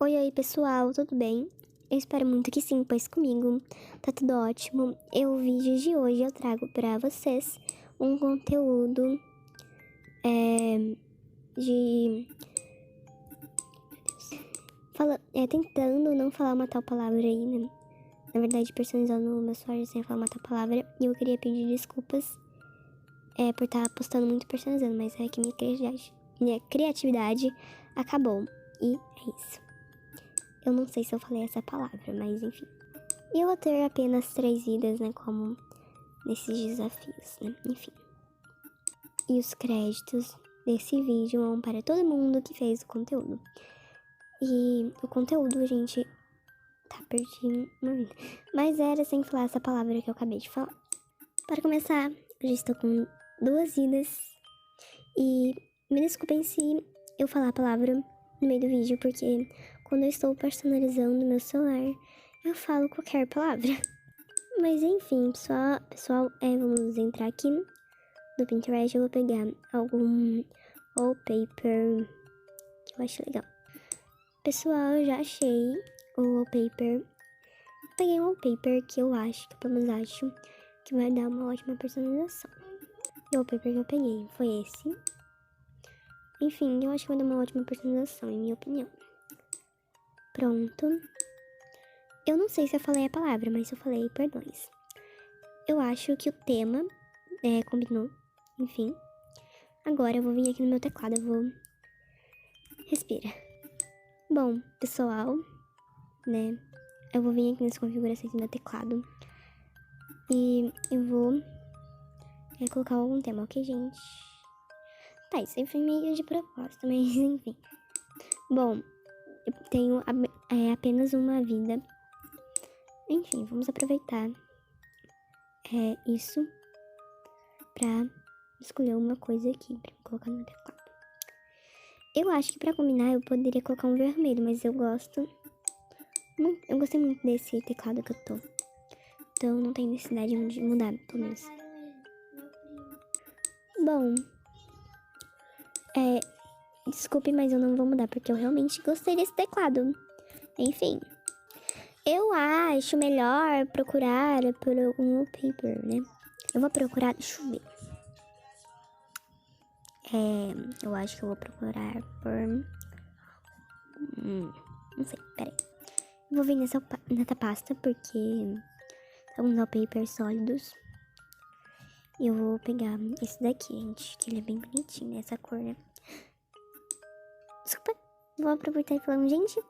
Oi, oi, pessoal, tudo bem? Eu espero muito que sim, pois comigo tá tudo ótimo. O vídeo de hoje eu trago pra vocês um conteúdo de... tentando não falar uma tal palavra aí, né? Na verdade, personalizando o meu story sem falar uma tal palavra. E eu queria pedir desculpas por estar postando muito personalizando, mas é que minha criatividade acabou. E é isso. Eu não sei se eu falei essa palavra, mas enfim. E eu vou ter apenas 3 vidas, né, como nesses desafios, né, enfim. E os créditos desse vídeo vão para todo mundo que fez o conteúdo. E o conteúdo, gente, tá pertinho, mas era sem falar essa palavra que eu acabei de falar. Para começar, eu já estou com 2 vidas. E me desculpem se eu falar a palavra no meio do vídeo, porque quando eu estou personalizando meu celular, eu falo qualquer palavra. Mas enfim, pessoal, vamos entrar aqui no Pinterest. Eu vou pegar algum wallpaper que eu acho legal. Pessoal, eu já achei o wallpaper. Peguei um wallpaper que eu acho, que eu pelo menos acho, que vai dar uma ótima personalização. E o wallpaper que eu peguei foi esse. Enfim, eu acho que vai dar uma ótima personalização, em minha opinião. Pronto. Eu não sei se eu falei a palavra, mas se eu falei, perdões. Eu acho que o tema combinou, enfim. Agora eu vou vir aqui no meu teclado, eu vou... Respira. Bom, pessoal, né, eu vou vir aqui nas configurações do meu teclado. E eu vou colocar algum tema, ok, gente? Tá, isso aí foi meio de propósito, mas enfim. Bom, eu tenho apenas uma vida. Enfim, vamos aproveitar isso pra escolher uma coisa aqui pra colocar no meu teclado. Eu acho que pra combinar eu poderia colocar um vermelho, mas eu gostei muito desse teclado que eu tô. Então não tem necessidade de mudar, pelo menos. Bom, desculpe, mas eu não vou mudar porque eu realmente gostei desse teclado. Enfim, eu acho melhor procurar por um wallpaper, né? Eu vou procurar, deixa eu ver. Eu acho que eu vou procurar por... não sei, peraí. Eu vou vir nessa pasta porque são uns wallpapers sólidos. E eu vou pegar esse daqui, gente, que ele é bem bonitinho, essa cor, né? Desculpa, vou aproveitar e falar, gente,